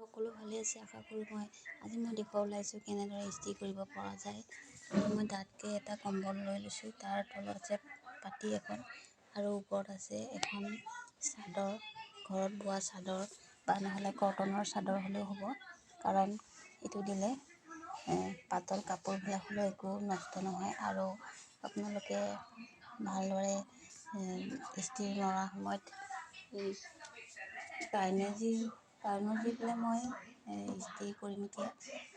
সকলো ভালে আছে আশা কৰোঁ। আজি মই দেখুৱাব ওলাইছোঁ কেনেদৰে ইস্ত্ৰি কৰিব পৰা যায়। মই ডাঠকৈ এটা কম্বল লৈ লৈছোঁ, তাৰ তলত আছে পাটি এখন আৰু ওপৰত আছে এখন চাদৰ, ঘৰত বোৱা চাদৰ বা নহ'লে কটনৰ চাদৰ হ'লেও হ'ব, কাৰণ এইটো দিলে পাতল কাপোৰবিলাক হ'লেও একো নষ্ট নহয়। আৰু আপোনালোকে ভালদৰে ইস্ত্ৰি মৰা সময়ত কাইনজ দি পেলাই মই ইস্ত্ৰি কৰিম এতিয়া।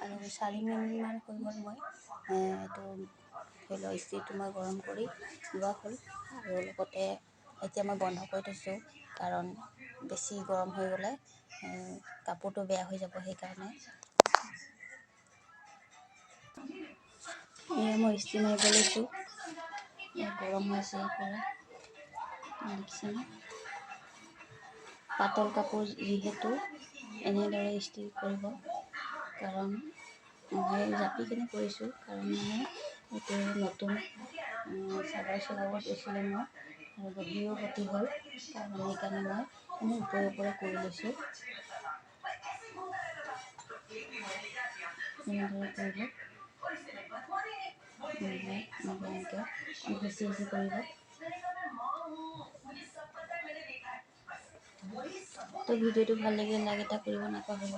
আৰু 4 মিনিটমান হৈ গ'ল, মই এইটো ধৰি লওক ইস্ত্ৰিটো মই গৰম কৰি লোৱা হ'ল। আৰু লগতে এতিয়া মই বন্ধ কৰি থৈছোঁ, কাৰণ বেছি গৰম হৈ গ'লে কাপোৰটো বেয়া হৈ যাব। সেইকাৰণে মই ইস্ত্ৰি মাৰিব লৈছোঁ। গৰম হৈছে পৰা দেখিছেনে? পাতল কাপোৰ যিহেতু এনেদৰে ইস্ত্ৰি কৰিব, কাৰণ মই জাপি কিনে কৰিছোঁ, কাৰণ মানে এইটো নতুন চাদৰ চিলাব গৈছিলোঁ মই, আৰু দহিও গতি হ'ল, কাৰণ সেইকাৰণে মই ওপৰে কৰি লৈছোঁ। এনেদৰে কৰিব, এনেকৈ হেঁচি কৰিব। তো ভিডিঅ'টো ভাল লাগিলে লাইক এটা কৰিব নাপাহৰিব।